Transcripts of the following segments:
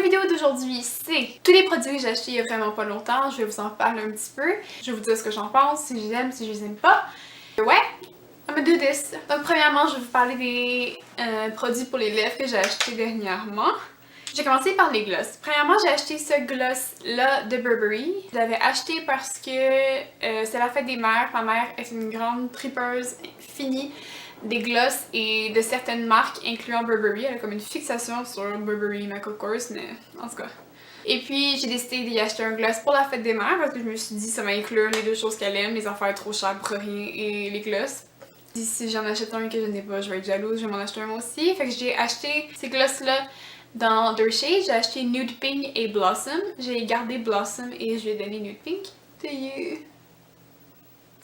vidéo d'aujourd'hui, c'est tous les produits que j'ai achetés il y a vraiment pas longtemps. Je vais vous en parler un petit peu. Je vais vous dire ce que j'en pense, si je les aime, si je les aime pas. Ouais, I'm gonna do this. Donc premièrement, je vais vous parler des produits pour les lèvres que j'ai achetés dernièrement. J'ai commencé par les glosses. Premièrement, j'ai acheté ce gloss-là de Burberry. Je l'avais acheté parce que c'est la fête des mères. Ma mère est une grande tripeuse finie des glosses et de certaines marques, incluant Burberry. Elle a comme une fixation sur Burberry Michael Kors, mais en tout cas. Et puis, j'ai décidé d'y acheter un gloss pour la fête des mères parce que je me suis dit ça va inclure les deux choses qu'elle aime, les affaires trop chères pour rien et les glosses. Si j'en achète un que je n'ai pas, je vais être jalouse, je vais m'en acheter un moi aussi. Fait que j'ai acheté ces glosses-là dans deux shades. J'ai acheté Nude Pink et Blossom. J'ai gardé Blossom et je lui ai donné Nude Pink. C'est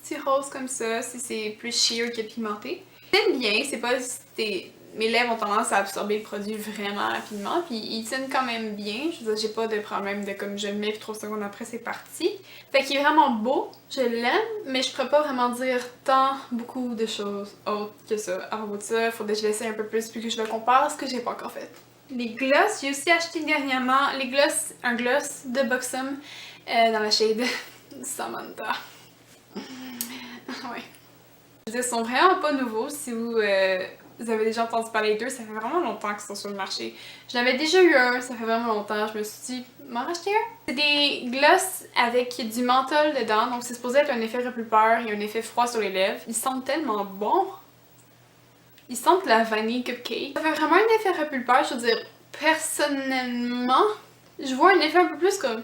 petit rose comme ça, c'est plus sheer que pigmenté. Ils tiennent bien, c'est pas... Mes lèvres ont tendance à absorber le produit vraiment rapidement, puis ils tiennent quand même bien. Je veux dire, j'ai pas de problème de comme je le mets puis 3 secondes après c'est parti. Fait qu'il est vraiment beau, je l'aime, mais je pourrais pas vraiment dire beaucoup de choses autres que ça. À propos de ça, faudrait que je l'essaie un peu plus puis que je le compare, ce que j'ai pas encore fait. Les glosses, j'ai aussi acheté dernièrement un gloss de Buxom dans la shade Samantha. Ouais. Je veux dire, ils sont vraiment pas nouveaux. Si vous avez déjà entendu parler d'eux, ça fait vraiment longtemps qu'ils sont sur le marché. J'en avais déjà eu un, ça fait vraiment longtemps. Je me suis dit, m'en racheter un. C'est des glosses avec du menthol dedans, donc c'est supposé être un effet repulpeur et un effet froid sur les lèvres. Ils sentent tellement bon. Ils sentent la vanille cupcake. Ça fait vraiment un effet repulpeur, je veux dire, personnellement, je vois un effet un peu plus comme...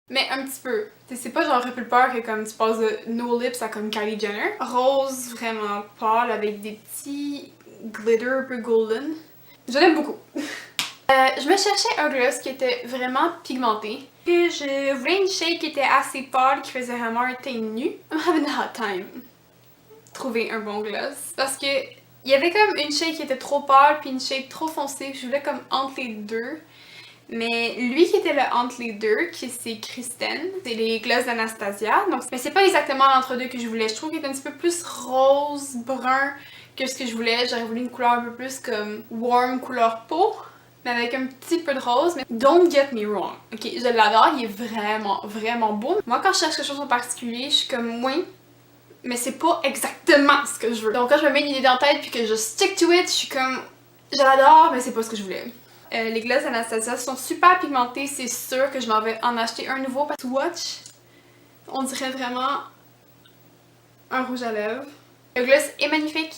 Mais un petit peu. C'est pas genre repulpeur que comme tu passes de no lips à comme Kylie Jenner. Rose vraiment pâle avec des petits glitter un peu golden. Je l'aime beaucoup. Je me cherchais un gloss qui était vraiment pigmenté. Puis je voulais une shade qui était assez pâle, qui faisait vraiment un teint nu. I'm having a hard time trouver un bon gloss. Parce que il y avait comme une shade qui était trop pâle puis une shade trop foncée. Je voulais comme entre les deux. Mais lui qui était le entre les deux, qui c'est Kristen, c'est les glosses d'Anastasia. Donc, mais c'est pas exactement l'entre-deux que je voulais. Je trouve qu'il est un petit peu plus rose, brun que ce que je voulais. J'aurais voulu une couleur un peu plus comme warm couleur peau, mais avec un petit peu de rose. Mais don't get me wrong, ok, je l'adore, il est vraiment, vraiment beau. Moi, quand je cherche quelque chose en particulier, je suis comme oui, mais c'est pas exactement ce que je veux. Donc quand je me mets une idée dans la tête puis que je stick to it, je suis comme je l'adore, mais c'est pas ce que je voulais. Les glosses Anastasia sont super pigmentés, c'est sûr que je m'en vais en acheter un nouveau. Swatch, on dirait vraiment un rouge à lèvres. Le gloss est magnifique,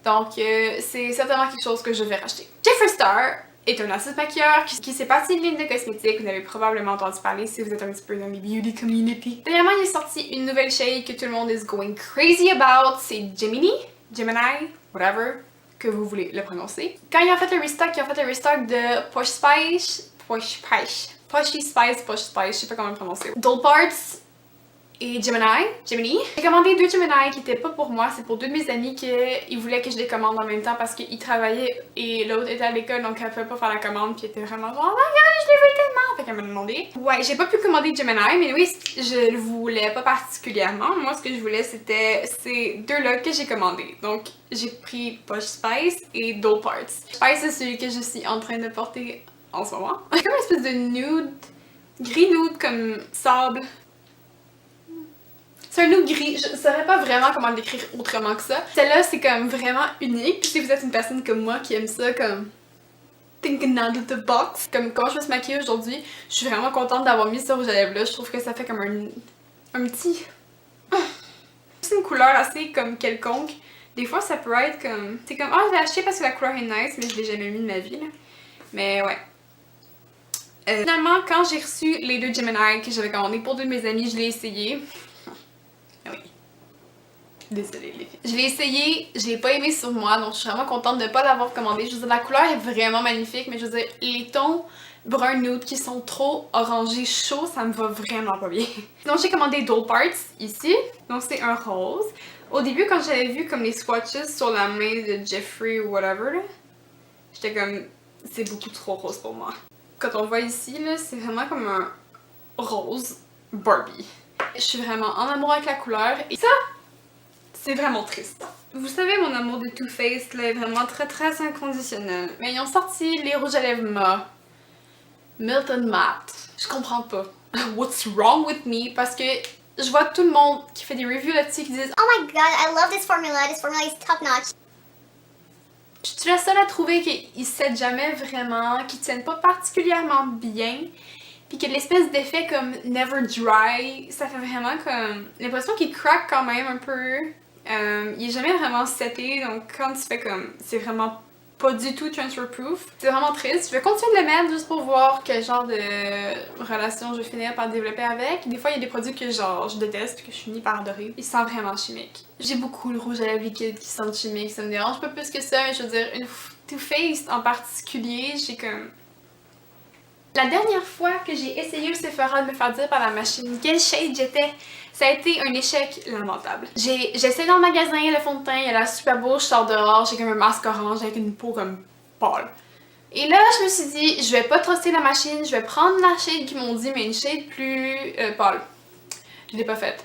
donc c'est certainement quelque chose que je vais racheter. Jeffree Star est un acide maquilleur qui s'est parti de ligne de cosmétiques. Vous avez probablement entendu parler si vous êtes un petit peu dans les beauty community. Dernièrement, il est sorti une nouvelle shade que tout le monde is going crazy about. C'est Gemini, whatever que vous voulez le prononcer. Quand ils ont fait le restock de Posh Spice, je sais pas comment le prononcer. Doll Parts et Gemini. J'ai commandé deux Gemini qui étaient pas pour moi, c'est pour deux de mes amis qui voulaient que je les commande en même temps parce qu'ils travaillaient et l'autre était à l'école donc elle pouvait pas faire la commande puis elle était vraiment genre oh my god je les veux tellement, fait qu'elle m'a demandé. Ouais, j'ai pas pu commander Gemini mais oui, je le voulais pas particulièrement. Moi ce que je voulais c'était ces deux-là que j'ai commandé. Donc j'ai pris Posh Spice et Doll Parts. Spice c'est celui que je suis en train de porter en ce moment. C'est comme une espèce de nude, gris nude comme sable. C'est un nude gris, je saurais pas vraiment comment le décrire autrement que ça. Celle-là, c'est comme vraiment unique. Puis si vous êtes une personne comme moi qui aime ça, comme thinking out of the box. Comme quand je me suis maquillée aujourd'hui, je suis vraiment contente d'avoir mis ce rouge à lèvres là. Je trouve que ça fait comme un petit... C'est une couleur assez comme quelconque. Des fois, ça peut être comme... C'est comme, je l'ai acheté parce que la couleur est nice, mais je l'ai jamais mis de ma vie, là. Mais ouais. Finalement, quand j'ai reçu les deux Gemini que j'avais commandés pour deux de mes amis, je l'ai essayé. Oui. Désolée les filles. Je l'ai essayé, je l'ai pas aimé sur moi, donc je suis vraiment contente de ne pas l'avoir commandé. Je veux dire, la couleur est vraiment magnifique, mais je veux dire, les tons brun nude qui sont trop orangés chauds, ça me va vraiment pas bien. Donc j'ai commandé Doll Parts ici, donc c'est un rose. Au début, quand j'avais vu comme les swatches sur la main de Jeffree ou whatever, j'étais comme, c'est beaucoup trop rose pour moi. Quand on voit ici, c'est vraiment comme un rose Barbie. Je suis vraiment en amour avec la couleur et ça, c'est vraiment triste. Vous savez, mon amour de Too Faced là, est vraiment très très inconditionnel. Mais ils ont sorti les rouges à lèvres mat Milton Matte. Je comprends pas. What's wrong with me? Parce que je vois tout le monde qui fait des reviews là-dessus qui disent Oh my god, I love this formula is top notch. Je suis la seule à trouver qu'ils settent jamais vraiment, qu'ils tiennent pas particulièrement bien, puis que l'espèce d'effet comme never dry, ça fait vraiment comme l'impression qu'il craque quand même un peu. Il est jamais vraiment seté, donc quand tu fais comme, c'est vraiment pas du tout transfer proof. C'est vraiment triste. Je vais continuer de le mettre juste pour voir quel genre de relation je vais finir par développer avec. Des fois, il y a des produits que genre je déteste, que je finis par adorer. Ils sentent vraiment chimiques. J'ai beaucoup le rouge à lèvres liquide qui sentent chimique, ça me dérange pas plus que ça, mais je veux dire, une Too Faced en particulier, j'ai comme... La dernière fois que j'ai essayé au Sephora de me faire dire par la machine quel shade j'étais, ça a été un échec lamentable. J'essaie dans le magasin, le fond de teint, il a l'air super beau, je sors dehors, j'ai comme un masque orange avec une peau comme pâle. Et là, je me suis dit, je vais pas truster la machine, je vais prendre la shade qu'ils m'ont dit, mais une shade plus pâle. Je l'ai pas faite.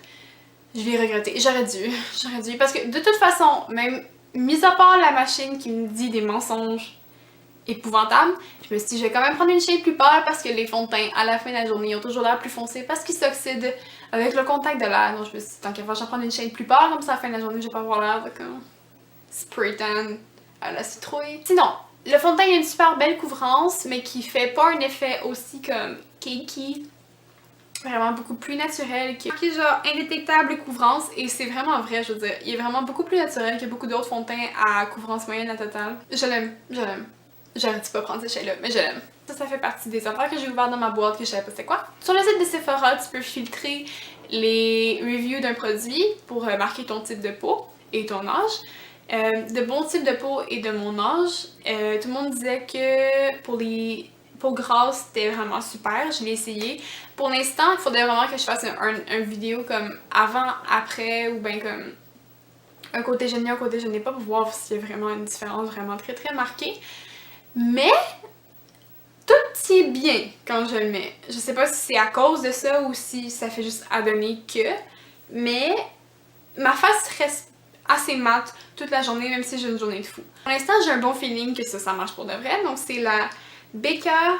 Je l'ai regretté. J'aurais dû, parce que de toute façon, même mis à part la machine qui me dit des mensonges épouvantable, je me suis dit je vais quand même prendre une shade plus pâle parce que les fonds de teint à la fin de la journée ils ont toujours l'air plus foncés parce qu'ils s'oxydent avec le contact de l'air. Donc je me suis dit tant qu'à faire je vais prendre une shade plus pâle comme ça à la fin de la journée je vais pas avoir l'air de comme spray tan à la citrouille. Sinon, le fond de teint a une super belle couvrance mais qui fait pas un effet aussi comme cakey. Vraiment beaucoup plus naturel, qui est genre indétectable couvrance et c'est vraiment vrai, je veux dire, il est vraiment beaucoup plus naturel que beaucoup d'autres fonds de teint à couvrance moyenne à total. Je l'aime. J'aurais dû pas prendre ces shades-là, mais je l'aime. Ça fait partie des affaires que j'ai ouvertes dans ma boîte que je savais pas c'était quoi. Sur le site de Sephora, tu peux filtrer les reviews d'un produit pour marquer ton type de peau et ton âge. De bon type de peau et de mon âge. Tout le monde disait que pour les peaux grasses, c'était vraiment super. Je l'ai essayé. Pour l'instant, il faudrait vraiment que je fasse un vidéo comme avant, après ou bien comme un côté gêné, un côté gêné pas pour voir s'il y a vraiment une différence vraiment très très marquée. Mais tout tient bien quand je le mets. Je sais pas si c'est à cause de ça ou si ça fait juste adonner que, mais ma face reste assez mate toute la journée même si j'ai une journée de fou. Pour l'instant j'ai un bon feeling que ça marche pour de vrai, donc c'est la Becca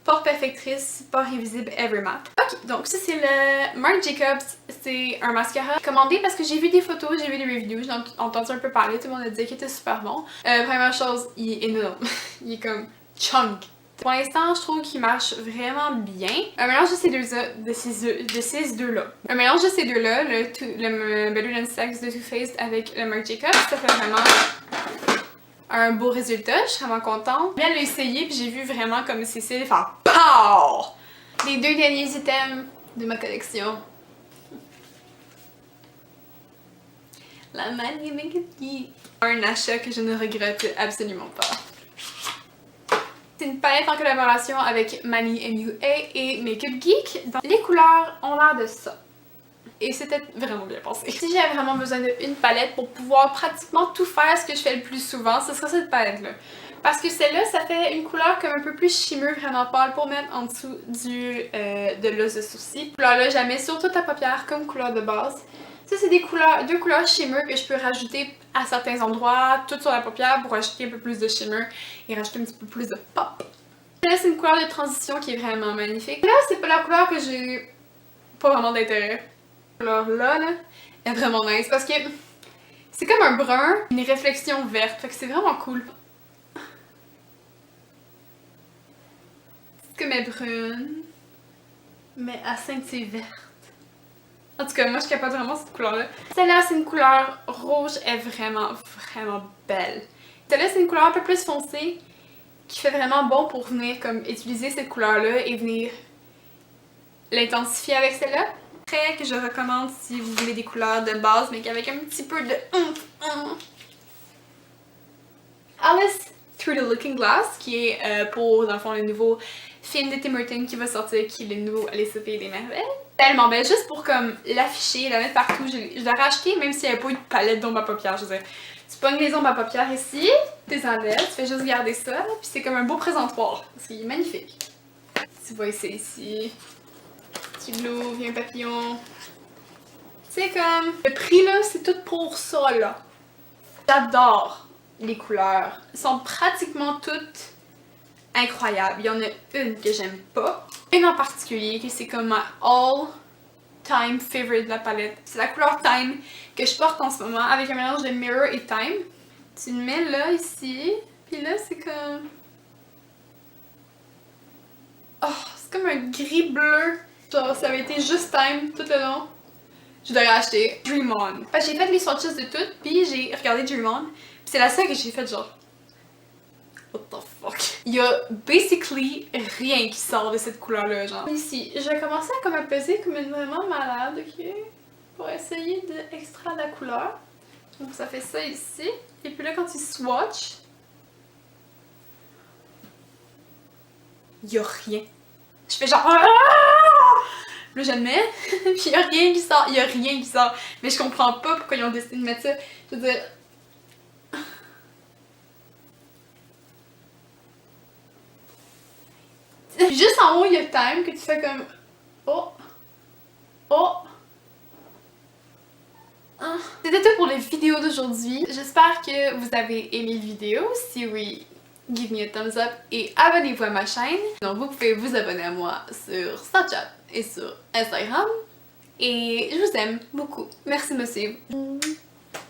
Pore Perfectrice Pore Invisible Ever Matte. Ok, donc ça c'est le Marc Jacobs, c'est un mascara commandé parce que j'ai vu des photos, j'ai vu des reviews, j'ai entendu un peu parler, tout le monde a dit qu'il était super bon. Première chose, il est énorme, il est comme chunk. Pour l'instant, je trouve qu'il marche vraiment bien. Un mélange de ces deux-là. Un mélange de ces deux-là, le Better Than Sex de Too Faced avec le Marc Jacobs, ça fait vraiment un beau résultat, je suis vraiment contente. Je viens de l'essayer puis j'ai vu vraiment comme Cécile faire POW! Les deux derniers items de ma collection. La Mani Makeup Geek. Un achat que je ne regrette absolument pas. C'est une palette en collaboration avec Mani MUA et Makeup Geek. Les couleurs ont l'air de ça. Et c'était vraiment bien pensé. Si j'avais vraiment besoin d'une palette pour pouvoir pratiquement tout faire ce que je fais le plus souvent, ce serait cette palette-là. Parce que celle-là, ça fait une couleur comme un peu plus shimmer, vraiment pâle pour mettre en dessous de l'os de sourcil. Cette couleur-là, je la mets sur toute la paupière comme couleur de base. Ça, c'est deux couleurs shimmer que je peux rajouter à certains endroits, toutes sur la paupière pour rajouter un peu plus de shimmer et rajouter un petit peu plus de pop. Là, c'est une couleur de transition qui est vraiment magnifique. Là, c'est pas la couleur que j'ai pas vraiment d'intérêt. Alors là, elle est vraiment nice parce que c'est comme un brun, une réflexion verte, fait que c'est vraiment cool. C'est comme elle est brune, mais à scintille verte. En tout cas, moi je capote vraiment cette couleur-là. Celle-là, c'est une couleur rouge, elle est vraiment, vraiment belle. Celle-là, c'est une couleur un peu plus foncée qui fait vraiment bon pour venir comme utiliser cette couleur-là et venir l'intensifier avec celle-là. Que je recommande si vous voulez des couleurs de base mais qu'avec un petit peu de Alice Through the Looking Glass qui est pour dans le fond le nouveau film de Tim Burton qui va sortir qui est le nouveau Alice au Pays des Merveilles. Tellement belle, juste pour comme l'afficher, la mettre partout. Je l'ai racheté même s'il n'y avait pas eu de palette d'ombre à paupières. Je veux dire, tu pognes les ombres à paupières ici, tu les enlèves, tu fais juste garder ça, puis c'est comme un beau présentoir. C'est magnifique. Tu vois ici. Tu l'ouvres, il y a un papillon. C'est comme... Le prix là, c'est tout pour ça là. J'adore les couleurs. Elles sont pratiquement toutes incroyables. Il y en a une que j'aime pas. Une en particulier, que c'est comme ma all-time favorite de la palette. C'est la couleur Time que je porte en ce moment avec un mélange de Mirror et Time. Tu le mets là, ici. Puis là, c'est comme... Oh, c'est comme un gris bleu. Genre, ça avait été juste Time tout le long. Je devrais acheter Dream On. Parce que j'ai fait les swatches de toutes, puis j'ai regardé Dream On. Puis c'est la seule que j'ai faite genre... What the fuck? Il y a basically rien qui sort de cette couleur-là, genre. Ici, je vais commencer à comme à peser comme une vraiment malade, ok? Pour essayer d'extraire la couleur. Donc ça fait ça ici. Et puis là, quand tu swatches, il y a rien. Je fais genre... Là, je le mets, puis il y a rien qui sort, il y a rien qui sort. Mais je comprends pas pourquoi ils ont décidé de mettre ça. Je veux dire... Juste en haut, il y a Time que tu fais comme... Oh! Oh! Ah. C'était tout pour la vidéo d'aujourd'hui. J'espère que vous avez aimé la vidéo. Si oui, give me a thumbs up et abonnez-vous à ma chaîne. Donc vous pouvez vous abonner à moi sur Snapchat et sur Instagram. Et je vous aime beaucoup. Merci de me suivre.